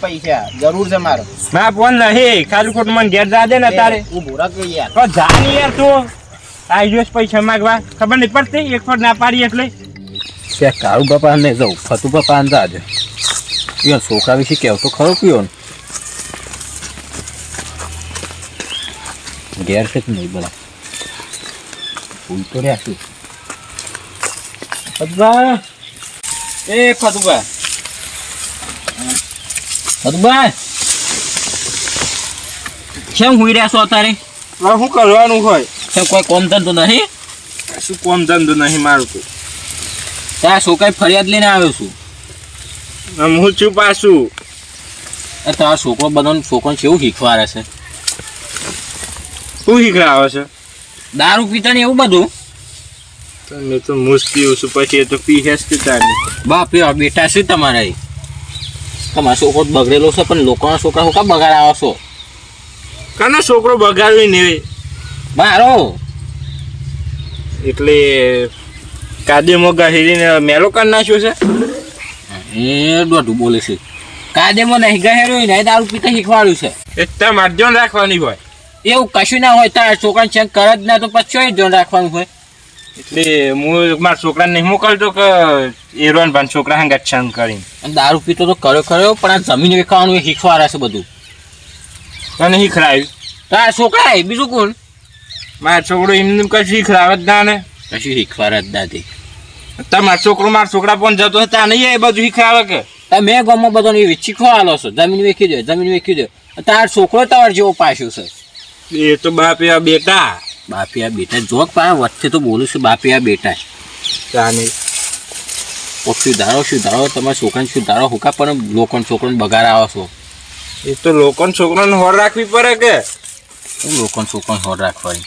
પૈસા જરૂર છે મારો. ના ફોન નહીં ખાલી ખોટ મને ઘેર જા દે ને તારે ઉભો રાખ યાર. તો જા ને યાર તું આવી ગયો પૈસા માગવા ખબર નહીં પડતી એક વાર ના પાડી એટલે કાળુ બાપા ને જાઉં ફતુ બાપા ને જાજે યો છોકરા વિશે કેવું તો ખરો પીઓ ને ઘેર છે કે નહીં બોલા ભૂલ તો રહ્યા છું. ફતુભા એ ફતુભા ફતુભાઈ કેમ હુઈ રહ્યા છો અત્યારે? હવે શું કરવાનું હોય કેમ કોઈ કોમ ધંધો નહીં? શું કોમ ધંધો નહીં મારું તો ત્યાં છોકરાએ ફરિયાદ લઈને આવ્યો છું. હું છું પાછું તારા છોકરો બધાને છોકરાને કેવું શીખવાડે છે? શું શીખડાવે છે? દારૂ પીતા ને એવું બધું. તમે તો મુશ્કેલ છું પછી એ તો પી હેસ પીતા બાપ રે બેટા શું તમારા તમારો છોકરો બગડેલો છે પણ લોકોના છોકરા શું કામ બગાડ આવો છો? કાનો છોકરો બગાડવી નહીં મારો એટલે કાદેમાં ગહેરીને મેલો કરી નાખ્યો છે. એ દોઢું બોલે છે કાદેમાં નહીં ગહેરો નહીં દારૂ પીતા શીખવાડ્યું છે. એ તમારે ધ્યાન રાખવાની હોય. એવું કશું ના હોય તારા છોકરાને ચેક કરે જ ના તો પછી ધ્યાન રાખવાનું હોય. એટલે હું મારા છોકરાને નહીં મોકલતો કે એરોન ભાન છોકરા હંગાત છંગ કરીને દારૂ પીતો તો કર્યો પણ આ જમીન વેચવાનું એ શીખવાડે છે બધું. તને શીખડાવ્યું તારા છોકરા બીજું કોણ? મારા છોકરો એમને કશું શીખડાવે જ ના ને કશું શીખવાડે જ દાદી. તમારો છોકરો મારા છોકરા પણ જતો હતા નહીં એ બધું શીખડાવે કે તમે ગામમાં બધાને શીખવાડો છો જમીન વેચી દો તારો છોકરો તમારે જેવો પાછું છે. એ તો બાપિયા બેટા બાપિયા બેટા જોક પા વચ્ચે તો બોલું છું બાપિયા બેટા ચાની સુધારો તમારા છોકરાને સુધારો હુકા પણ લોકોને છોકરાને બગાડ આવો છો. એ તો લોકોને છોકરાને હોર રાખવી પડે કે લોકોને છોકરાને હોર રાખવાની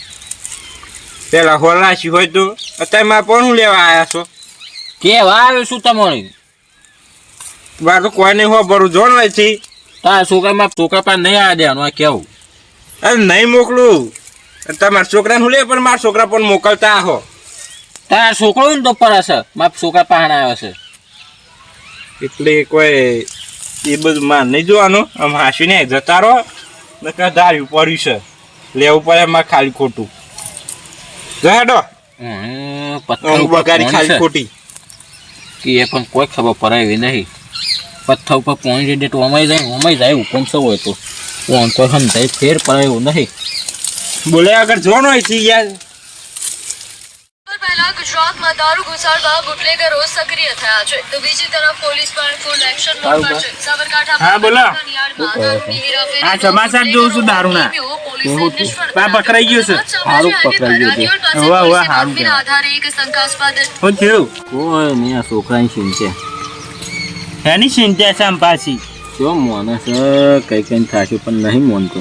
પેલા હોર રાખી હોય તો અત્યારે મારે પણ હું લેવા આવ્યા છો કેવા આવ્યો શું તમારે? બા તો કોઈ નહીં હો ભરું જોન હોય છે તારા છોકરા પાસે નહીં આવ્યા દેવાનું આ કેવું? અરે નહીં મોકલું તમારા છોકરાને હું લે પણ મારા છોકરા પણ મોકલતા આહો. તારા છોકરો ને તો પર હશે મારા છોકરા પાસે આવ્યો છે એટલે કોઈ એ બધું માર નહીં જોવાનું આમ હાંસીને જતા રહો ને કાં ધાર્યું પડ્યું છે લેવું પડે મારે ખાલી ખોટું જડો પથ્થર બગાડી ખાલી ખોટી કે એ પણ કોઈ ખબર પડાવી નહીં. પથ્થર ઉપર પોણી દે તો અમાઈ જાય હુકમ શું હોય તો કોણ કોઈ સમજાય ફેર પડાયું નહીં. બોલે આગળ જોવાનું હોય છે યાર. પહેલા ગુજરાતમાં દારૂ ઘુસાડવા બુટલેગરો સક્રિય થયા છે તો બીજી તરફ પોલીસ પણ ફૂલ એક્શન મોડ પર છે. સાબરકાંઠા હા બોલો આ સમાચાર જોઉં છું દારૂના પકડાઈ ગયું છે. સારું પકડાઈ ગયું છે. વાહ સારું આધારે એક શંકાસ્પદ શું થયું? કોઈ નહીં આ છોકરાની ચિંતા એની ચિંતા છે આમ પાછી શું મોને છે કઈ થશે પણ નહીં મોનતો.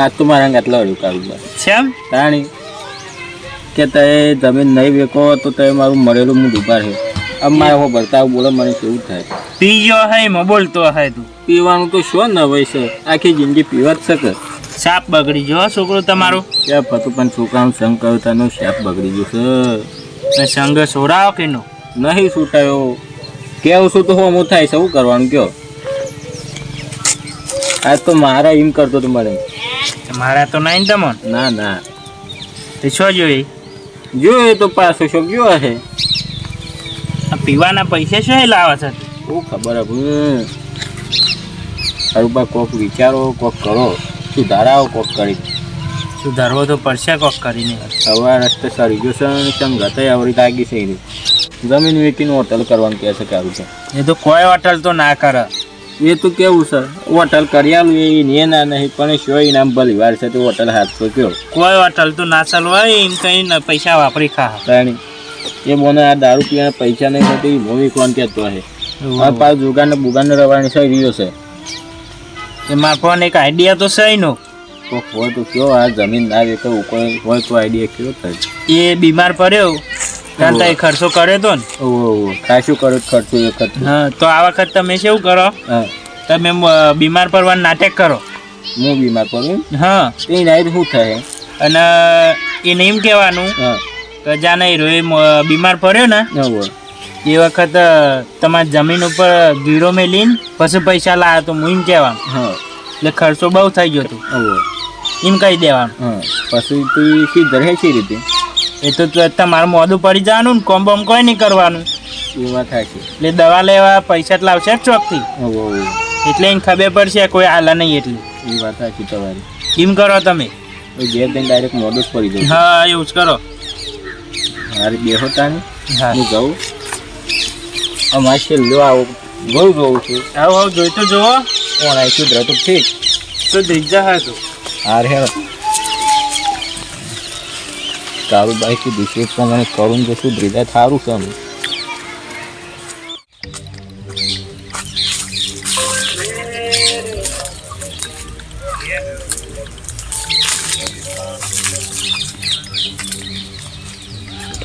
આ તો મારા આટલા અડ્યું કાઢું કેમ તાણી કે તે જમીન નહીં વેકો તો તે મારું મરેલું હું ડૂબા છે. अब मारे वो बर्ताव बोलो મને કેવું થાય પીજો હે મો બોલતો હે તું પીવાનું તો શું ન હોય છે આખી જિંદગી પીવા જ શકે સાપ બગડી ગયો છોકરો તમારો ત્યાં પતું પણ છોકરાનું સંગ કરતાનો સાપ બગડી ગયો છે સંગ છોડાવો કે નો નહીં છૂટાયો કેવું શું તો હું થાય શું કરવાનું કયો આ તો મારા એમ કરતો તો મારે મારા તો નહીં તમન ના ના તે શું જોઈ તો પાછો શું ગયો હે પીવાના પૈસા શું લાવે છે શું ખબર હવે અરુબા કોક વિચારો કોક કરો સુધારાઓ કોક કરી સુધારવો તો પડશે કોક કરીને હવે રસ્તે સરી ગયો છે સંગત આવડી લાગી છે જમીન વેચીને હોટલ કરવાનું કહે છે કે આવું છે એ તો કોઈ હોટલ તો ના કરે એ તો કેવું છે હોટલ કરી આલું એ ના નહીં પણ શું ઇનામ ભલી વાર છે તો હોટલ હાથ તો કયો કોઈ હોટલ તો ના ચાલવા એમ કઈ પૈસા વાપરી ખા તાણી એ બોને આ દારૂ પીવાના પૈસા નહીં થતી મૂવી કોણ કહેતો હે આ પાછ જુગાને બુગાને રવાની થઈ રહ્યો છે એમાં પણ એક આઈડિયા તો છે નો કોક હોય તો કયો આ જમીન ના વેચો કોઈ હોય તો આઈડિયા કયો થાય એ બીમાર પડ્યો કારણ તો એ ખર્ચો કર્યો તો ને ઓહો કાશું કરો ખર્ચો એ ખર્ચો હા તો આ વખત તમે શું કરો હા તમે બીમાર પડવાનું નાટક કરો હું બીમાર પડું હા એ નાઈ શું થાય અને એને એમ કહેવાનું હા કે જાને હીરો બીમાર પડ્યો ને એ વખત તમારી જમીન ઉપર ગીરો મેલીને પછી પૈસા લાવ્યા તો હું એમ કહેવાનું. હા એટલે ખર્ચો બહુ થઈ ગયો હતો હવે એમ કહી દેવાનું. હા પછી તું શી ધરે છે રીતે એ તો તમારે મોઢું પડી જવાનું ને કોમ બોમ કોઈ નહીં કરવાનું. એ વાત થાય છે. એટલે દવા લેવા પૈસા જ લાવશે ચોકથી. હવે એટલે એને ખબર પડશે કોઈ આલા નહીં એટલે. એ વાત થાય છે તમારી. એમ કરો તમે. ઘેર જઈને ડાયરેક્ટ મોઢું જ પડી જાય. હા એવું જ કરો. મારે બે હોતા ને હા હું જાઉં અમારે છેલ્લો આવું બહુ જોઉં છું. આવું આવું જોઈ તો જુઓ કોણ આવી સુધરે તો ઠીક. તો ધીજા હા તો હાર હેર તારું બાઈક કીધું છે મને કરું તો સુધરી જાય સારું છે અમે.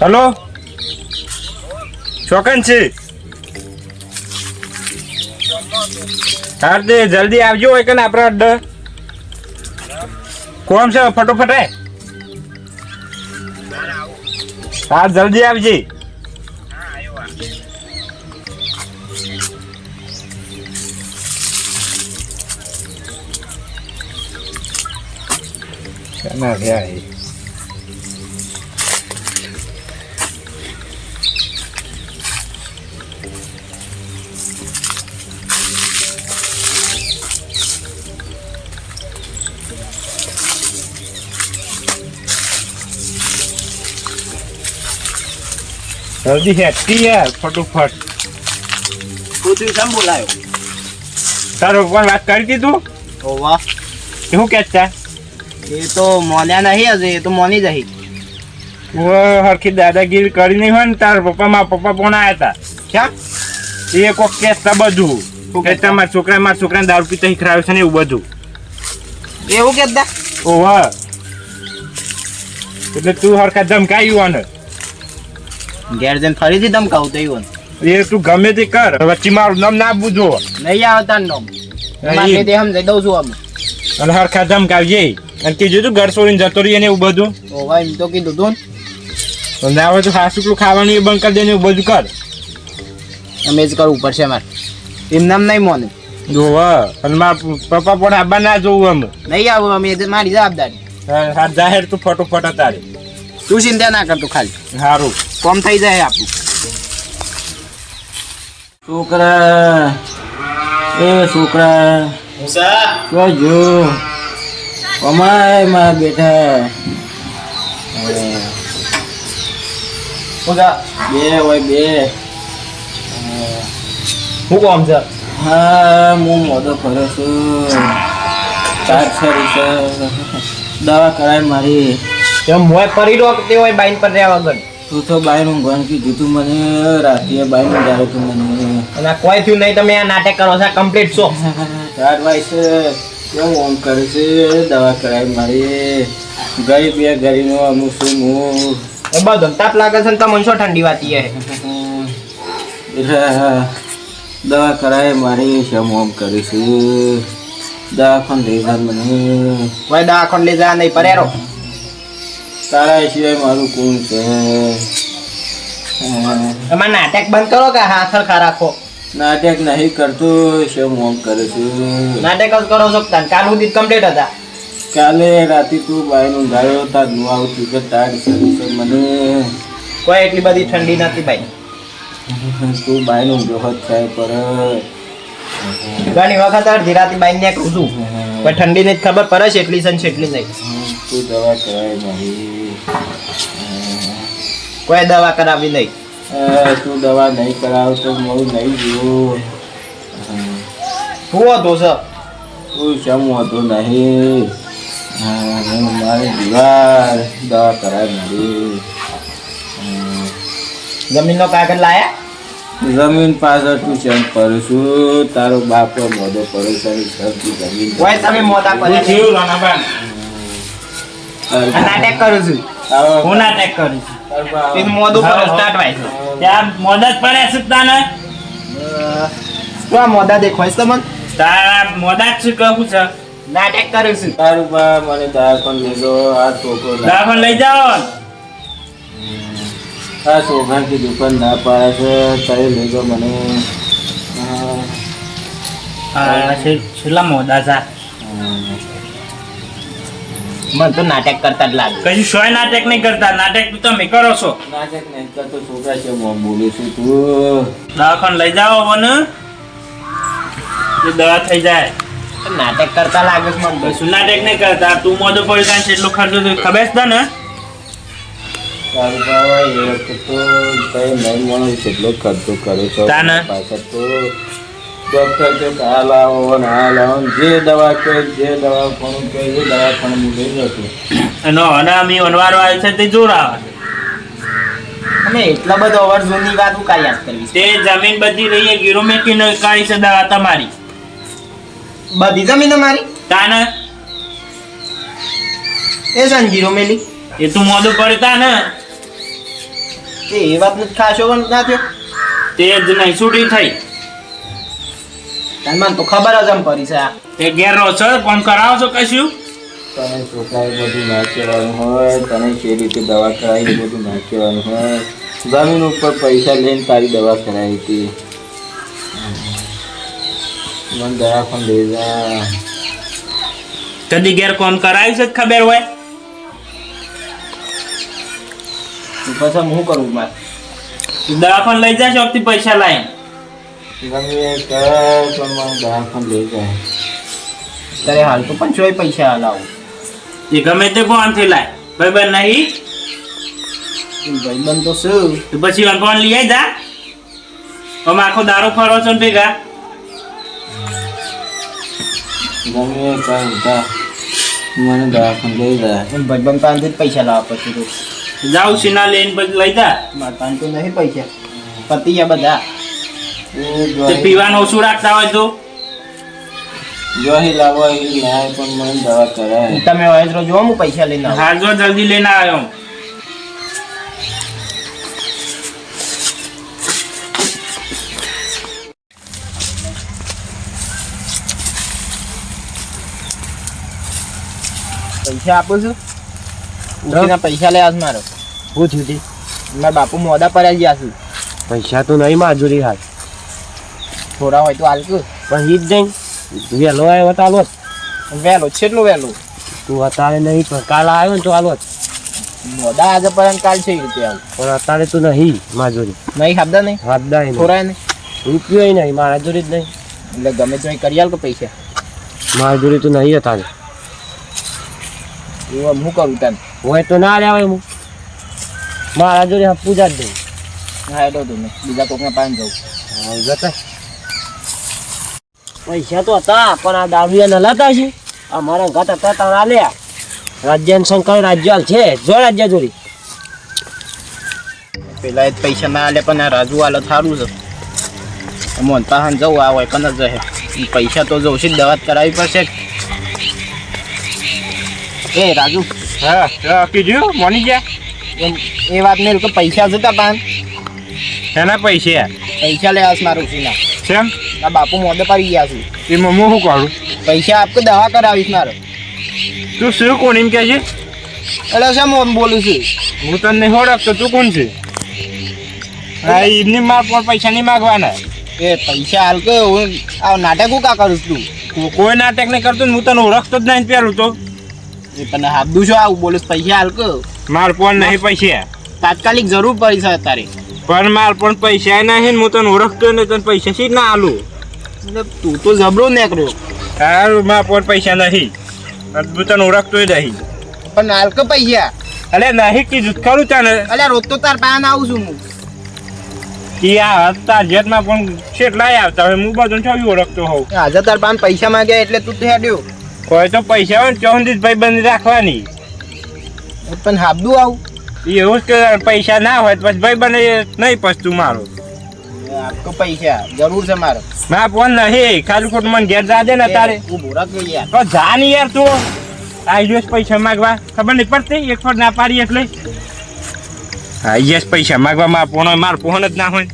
હલો ચોકન છે હા તે જલ્દી આવજો હોય કે ને આપણે અડ્ડે કોમ છે ફટોફટ હા જલ્દી આવજે. ના રહ્યા જલ્દી હેઠી યાર ફટોફટ. પૂછ્યું કેમ બોલાયો? તારો પણ વાત કરી દીધું ઓ વાહ, શું કહેતા એ તો મોન્યા નહીં હજુ, એ તો મોની જહી. હરખી દાદાગીરી કરી નહીં હોય ને તારા પપ્પા મારા પપ્પા પણ આવ્યા હતા. ક્યાં? એ કોક કહેતા બધું કે તમારા છોકરાને દારૂ પીતા શીખરાવે છે ને એવું બધું. એવું કેતા? ઓહ એટલે તું હરખા ધમકાયું ને ઘેર જઈને ફરીથી ધમકાવું તો એવું એ તું ગમે તે કર, વચ્ચે મારું નામ ના બુજો નહીં આવતા નામ સમજાઈ દઉં છું અમે. અને હરખા ધમકાવજે અને કીધું તું ઘર છોડીને જતો રહીએ ને એવું બધું. ઓ ભાઈ એમ તો કીધું તું તો ના હોય તો હાસુકલું ખાવાનું એ બંધ કરી દે ને એવું બધું કર. અમે જ કરવું પડશે અમારે. એમ નામ નહીં મોને. જોવા અને મારા પપ્પા પણ આબા ના જોવું અમે. નહીં આવું અમે, એ મારી જવાબદારી. હા જાહેર તું ફટોફટ તારે. તું ચિંતા ના કરતું, ખાલી સારું કોમ થઈ જાય આપણું. છોકરા એ છોકરા જો અમાય મારા બેટા બે હોય બે. શું કોમ છે? હા હું મોઢો ફર્યો છું. તાર સારી છે દવા કરાય મારી. એમ મોય પડી રહ્યો તે હોય બાઈન પર રહ્યા વગર. તું તો બાયનું ગણ કીધું તું મને રાત્રે બાયનું જાય તું મને. અને કોઈ થયું નહીં, તમે આ નાટક કરો છો કમ્પ્લીટ છો. ચાર વાય છે કેવું ઓમ કરે છે દવા કરાય મારી. ગરીબ બે ગરીનો અમુક છું હું. એ બધો તાપ લાગે છે ને તમને શું ઠંડી વાતી હે? એટલે દવા કરાય મારી શમ ઓમ કરીશું. દવાખાન લઈ જા મને. કોઈ દવાખાને લઈ જા નહીં પરેરો. તારા સિવાય મારું કોણ છે? તમારે નાટક બંધ કરો કે હાથ હરખા રાખો. નાટક નહીં કરતો શમ ઓમ કરું છું. નાટક જ કરો છો કાલ સુધી કમ્પ્લીટ હતા. કાલે રાતે તું બાયનું ધાર્યો તાર નું આવતું કે તાર સરી છે મને. કોઈ એટલી બધી ઠંડી નથી ભાઈ. તું બાયનું જોહત થાય પર ઘણી વખત અડધી રાતે બાઈ ને કરું છું, કોઈ ઠંડી ને ખબર પડે છે એટલી છે ને એટલી નહીં. તું દવા કરાય મારી. કોઈ દવા કરાવી નહીં. તું દવા નહીં કરાવ તો હું નહીં જોઉં. શું હતો સર? તું શમ હોતો નહીં. મારી દીવાર દવા કરાય મારી. જમીનનો કાગળ લાયા? જમીન પાછળ તું ચેક કરું છું. તારો બાપો મોઢો પડે છે સબજી જમીન. કોઈ તમે મોટા પડે છે. આ નાટક કરું છું. હું નાટક કરું છું. તે મોઢું પર સ્ટાર્ટ વાય છે. ત્યાં મોદત પડે છે તને. તો આ મોઢા દેખાય છે તમને? તારા મોદત શું કહું છે? નાટક કરું છું. તારું બા મને દવાખાને લઈ જાઓ. આ છોકરો દવાખાને લઈ જાઓ. આ સોભાની દુકાન ના પાડે છે તારે લઈ જાઓ મને. છેલ્લા મોડા છે મને તો નાટક કરતા જ લાગે. કશું સોય નાટક નહીં કરતા, નાટક તો તમે કરો છો. નાટક નહીં કરતો છોકરા છે હું બોલું છું તું. દવાખાને લઈ જાઓ મને, દવા થઈ જાય. નાટક કરતા લાગે છે મને તો. કશું નાટક નહીં કરતા. તું મોઢું પડી જાય છે એટલો ખર્ચો તો ખબર છે ને. તારું ભાઈ એ વખતે તો કઈ નહીં મળે કેટલો ખર્ચો કરે છે તાને? પાછળ તો ડૉક્ટર કે આ લાવો ને આ લાવો ને જે દવા કહે જે દવા પણ કહે એ દવા પણ હું લઈ જતો. એનો અને અમે વનવારો આવે છે તે જોર આવે છે. અને એટલા બધો અવર જૂની વાત હું કાંઈ યાદ કરવી છે? તે જમીન બધી રહીએ ગીરો મેકીને કાઢી છે દવા તમારી. બધી જમીન અમારી તાને એ સંજીરો મેલી એ તું મોઢું પડતા ને એ વાત નથી ખાશો પણ ના થયો. તે જ નહીં છૂટી થઈ. મને તો ખબર જ એમ પડી છે આ. તે ઘેર રહો છો, કોમ કરાવો છો કશું? તને છોકરાએ બધું ના કહેવાનું હોય તને જે રીતે દવા કરાવી એ બધું ના કહેવાનું હોય. જમીન ઉપર પૈસા લઈને તારી દવા કરાવી હતી. મને દવાખાને લઈ જા. કદી ઘેર કોમ કરાવ્યું છે જ ખબર હોય? તો પછી હું કરું મારે? દવાખાને લઈ જાય ચોકથી પૈસા લાવીને. ગમે એ કર પણ મને દવાખાને લઈ જાય. તારે હાલ તો પણ ચોય પૈસા હલાવું. એ ગમે તે ફોનથી લાય બરાબર નહીં. ભાઈબંધ તો શું તો પછી ફોન લઈ આવી જા. આમ આખો દારૂ ફરો છો ને ભેગા. ગમે એ કર જા. મને દવાખાને લઈ જાય. ભાઈબંધ પાસેથી જ પૈસા લાવવા પછી તો જાઉં સીના લઈને પછી લઈ જા. મારા પાસે તો નહીં પૈસા. પતી ગયા બધા. તે પીવાનું ઓછું રાખતા હોય તો જો અહીં લાવો અહીં લાય પણ મને દવા કરાય. તમે વાયદરો જો હું પૈસા લઈને આવું. હા જો જલ્દી લઈને આવ્યો. પૈસા આપું છું. ઉઠીને પૈસા લઈ આવ મારો. શું થયું તી? મારા બાપુ મોડા પડ્યા ગયા છું. પૈસા તો નહીં મજૂરી હાલ થોડા હોય તો હાલતું. પણ ઈ જ નહીં વહેલો આવ્યો તો હાલો વહેલો છેટલું વહેલું? તું અત્યારે નહીં પણ કાલ આવ્યો ને તો હાલો મોડા આજે પડ્યા કાલ છે એ રીતે આવું. પણ અત્યારે તો નહીં મજૂરી નહીં ખાધા નહીં હાથદા નહીં થોડા નહીં રૂપિયો નહીં મારા જોડી જ નહીં એટલે ગમે તો કરી આલ કે પૈસા. મારા જોડી તો નહીં અત્યારે એવું હું કરું તને? હોય તો ના લેવાય હું મારા જોડે પૂજા જ દઉં. હા એટલો તું નહીં બીજા કોકના પાસે જવું. જતા પૈસા તો હતા પણ આ દારૂયા ન લાતા છે અમારા ઘાટ હતા તારા લ્યા રાજ્ય શંકર રાજ્ય છે જો રાજ્ય જોડી પેલા એ જ પૈસા ના આલે પણ આ રાજુ હાલત સારું છે. મોહન પાસે જવું આ હોય પણ જ રહે. પૈસા તો જવું છે દવા કરાવવી પડશે. એ રાજુ હા કીધું મોની ગયા એ વાત નહીં કે પૈસા જતા પાન એના પૈસા પૈસા લે આસ મારું છું ના કેમ આ બાપુ મોઢે પડી ગયા છું. એમાં હું શું કરું? પૈસા આપકે દવા કરાવીશ મારો. તું શું કોણ એમ કહે છે? એટલે શા મોન બોલું છું? હું તને નહીં ઓળખતો તું કોણ છે? હા એમની માર પણ પૈસા નહીં માગવાના. એ પૈસા હાલ કે હું આ નાટક હું કા કરું તું? કોઈ નાટક નહીં કરતું ને હું તને ઓળખતો જ નહીં પેલું તો. એ તને હાબદું છો આવું બોલું પૈસા હાલ કે માર પણ નહીં પૈસા તાત્કાલિક જરૂર પડી છે અત્યારે. પણ માર પણ પૈસા નહીં ને હું તને ઓળખતો નહીં તને પૈસા શી ના આલું. એટલે તું તો જબરો નીકળ્યો. હા માર પણ પૈસા નહીં હું તને ઓળખતો નહીં. પણ હાલ કે પૈસા અલે નહીં કીધું ખરું તને. અલ્યા રોજ તો તાર પાસે આવું છું હું. ત્યાં તાર જેટમાં પણ કેટલા આવતા હોય હું બધું છવી ઓળખતો હોઉં. આજે તાર પાસે પૈસા માંગ્યા એટલે તું હેડ્યો. કોઈ તો પૈસા હોય ને ચોહંદી ભાઈ બંધ રાખવાની. પણ હાબદું આવું એવું જ કે પૈસા ના હોય તો પછી ભાઈ બને નહીં પછતું મારો. આપકો પૈસા જરૂર છે મારે. ના ફોન નહીં ખાલી ખોટું મને ઘેર જા દે ને તારે. ઉભો રાખ યાર. તો જા ને યાર તું આવી જઈશ પૈસા માગવા ખબર નહીં પડતી એક ફોન ના પાડી એટલે આવી જઈશ પૈસા માગવા માર ફોન જ ના હોય.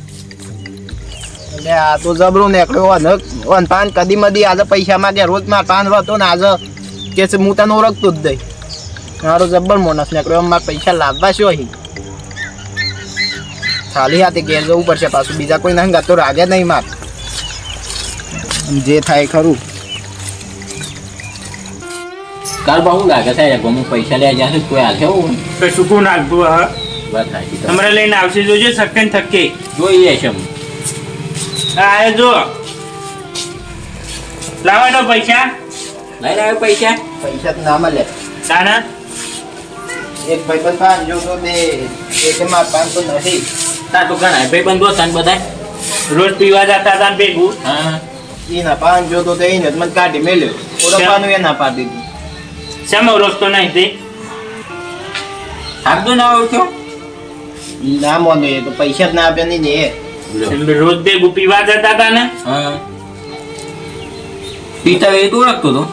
એટલે આ તો જબરો નીકળ્યો. વન પાન કદી મદી આજે પૈસા માંગ્યા રોજ માર પાન હતો ને આજે કે છે હું તને ઓળખતો જ દઈ. મારો જબ્બર માણસ નીકળ્યો. મારે પૈસા લાવવા શું અહીં ખાલી હાથે ઘેર જવું પડશે પાછું બીજા કોઈ ના તો રાગે નહીં માર જે થાય ખરું કાલ બહુ લાગે થાય ગમે પૈસા લે જશે કોઈ હાલ એવું તો શું નાખવું હા વાત થાય તમારે લઈને આવશે જોજો સક્કન થકે જોઈએ છે આ જો લાવો તો પૈસા લઈને આવ્યો પૈસા પૈસા તો ના મળે તાના એક ભાઈ પણ 5 જો તો દે એક માં 500 નથી તા તો ઘણા ભાઈ બંધો તન બધા રોજ પીવા જતા હતા ને ભેગું હા એના 5 જો તો એને મને કાઢી મેલ્યો ઓળખવાનું એ ના પાડી દીધું શેમ ઓળખતો નહીં તે આપજો ના ઓળખ્યો ઈ ના મોને તો પૈસા જ ના આપ્યા નહીં ને રોજ ભેગું પીવા જતા હતા ને હા પીતા એ તો ઓળખતો તો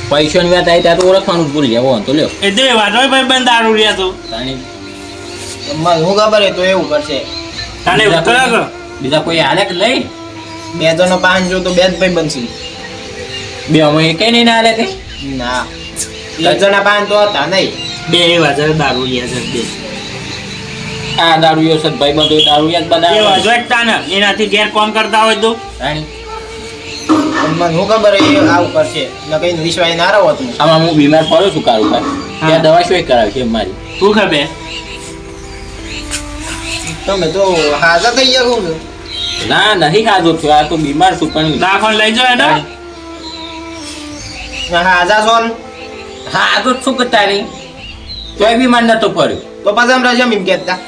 પૈસાની વાત આવી ત્યાં તો ઓળખવાનું જ ભૂલી જાવ તો લ્યો એ તો વાતો ભાઈ બંધ દારૂ રહ્યા તો તાણી મને હું ખબર હે તો એવું કરશે તને ઉતરા બીજા કોઈ હાલે કે નહીં બે જણનો 5 જો તો બે જ ભાઈ બનશે બે અમે કઈ નહીં ના હાલે કે ના એક જણા 5 તો હતા નહીં બે વાજે દારૂ રહ્યા છે બે આ દારૂ છે ભાઈ બંધો દારૂ યાદ એ બધા વાજો એકતા ને એનાથી ઘેર કોમ કરતા હોય તો તાણી મને હું ખબર હે એ આવું કરશે ન કઈ વિશ્વાસ ના રહો તું આમાં હું બીમાર પડ્યો છું કારું ભાઈ ત્યાં દવા શું કરાવી છે મારી શું ખબર તમે તો હાજર થઈ જાવ છો ના નહીં હાજો છું આ તો બીમાર છું પણ દાખલ લઈ જાઓ એડા હાજર છો ને? હા આ તો શું કરતા નહીં તોય બીમાર નતો પડ્યો તો પછી આમ રજા એમ કહેતા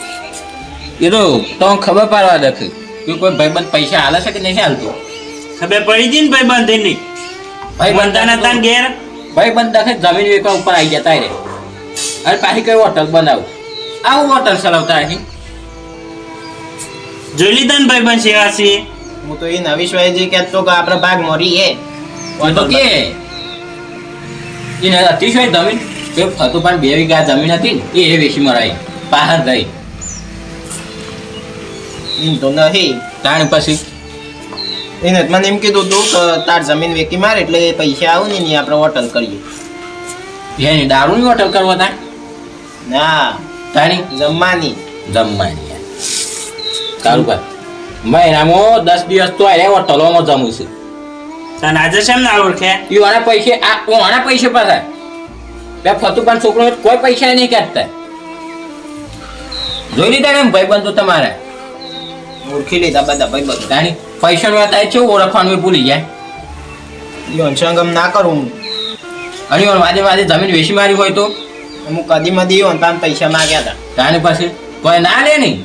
એ તો તમને ખબર પાડવા દખી કે કોઈ ભાઈબંધ પૈસા હાલે છે કે નહીં હાલતો ખબર પડી જી ને ભાઈ બંધ ની ભાઈ બંધા નતા ને ઘેર ભાઈબંધ દખે જમીન વેચવા ઉપર આવી જતા રે અરે પાછી કઈ હોટલ બનાવું આવું હોટલ ચલાવતા અહીં જોઈ લીધા ને ભાઈ બંધ સેવા છે હું તો એ વિશ્વાસ જે કહેતો કે આપણે ભાગ મરી હે એ તો કે એને અતિશય જમીન એ હતું પણ 2 વીઘા જમીન હતી ને એ વેચી મરાઈ બહાર ગઈ એમ તો નહીં તાણ પછી એને મને એમ કીધું તું કે તાર જમીન વેકી માર એટલે એ પૈસા આવું ને આપણે હોટલ કરીએ એની દારૂની હોટલ કરવા તા ના તાણી જમવાની જમવાની કારું ભાઈ મહિનામાં 10 દિવસ તો આ હોટલોમાં જમું છું તને આજે શેમ ના ઓળખે આના પૈસે આના પૈસે પાછા બે ફતુપાન છોકરો કોઈ પૈસા નહીં કાઢતા જોઈ લીધા ને ભાઈબંધો તમારા ઓળખી લીધા બધા ભાઈ બધા તાણી પૈસાની વાત આવે છે ઓળખવાનું એ ભૂલી જાય યોન સંગમ ના કરું અને વાદે વાદે જમીન વેચી મારી હોય તો હું કદી મદી યોન તાન પૈસા માંગ્યા હતા તાણી પછી કોઈ ના લે નહીં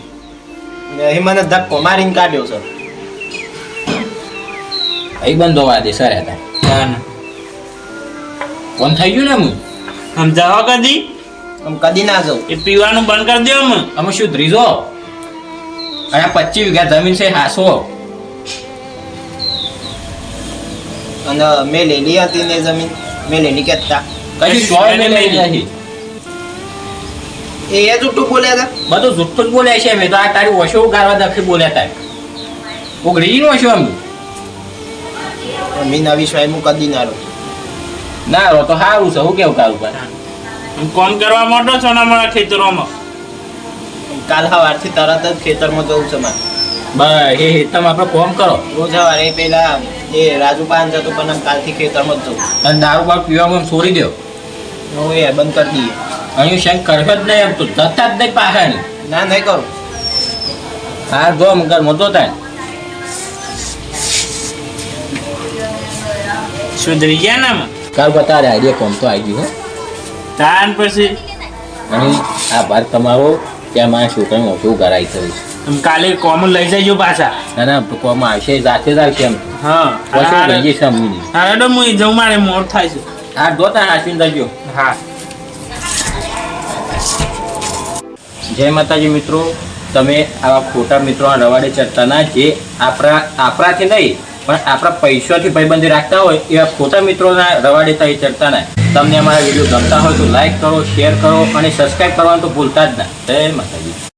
એ મને ધક્કો મારીને કાઢ્યો સર ભાઈબંધો વાદે સર હતા કોણ થઈ ગયું ને હું સમજાવો કદી આમ કદી ના જાઉં એ પીવાનું બંધ કરી દો અમે અમે શું ધ્રીજો અને 25 વીઘા જમીન છે હાસો અને મેં લેલી હતી ને જમીન મેં લેલી કહેતા કશું સોય ને લઈ નથી એ જૂઠું બોલ્યા હતા બધું જુઠ્ઠું જ બોલ્યા છે મેં તો આ તારી ઓછો ગારવા દખી બોલ્યા તા ઉઘડી નો છો અમે મેં ના વિશ્વાસ હું કદી ના રહું ના રો તો સારું છે હું કેવું કારું પર આમ કોમ કરવા માંડો છો ને અમારા ખેતરોમાં કાલ સવારથી તરત જ ખેતરમાં જવું છે મારે બસ એ તમે આપણે કોમ કરો રોજ સવારે પેલા એ રાજુ પાન જતો પણ આમ કાલથી ખેતરમાં જ જવું અને દારૂ બાર પીવામાં છોડી દો હું એ બંધ કરી દઈએ અહીં શંક કરશો જ નહીં એમ તો જતા જ નહીં પાછળ ના નહીં કરું હા જો મગર મતો થાય સુધરી ગયા ને અમે કાલ બતાડે આઈડિયા કોમ તો આવી ગયું તાન પછી અને આભાર તમારો ત્યાં મારા છોકરાને ઓછું કરાવી થયું આમ કાલે કોમ લઈ જજો પાછા ના ના કોમ આવશે જાતે જ આવશે એમ હા ઓછું લઈ જઈશ અમને હા તો હું જઉં મારે મોડ થાય છે હા જોતા હાસીને જજો હા જય માતાજી મિત્રો તમે આવા ખોટા મિત્રો રવાડે ચડતા ના જે આપણાથી નહીં પણ આપણા પૈસાથી ભાઈબંધી રાખતા હોય એવા ખોટા મિત્રોના રવાડે થઈ ચડતા ના તમને અમારા વિડીયો ગમતા હોય તો લાઈક કરો શેર કરો અને સબસ્ક્રાઈબ કરવાનું તો ભૂલતા જ ના જય માતાજી.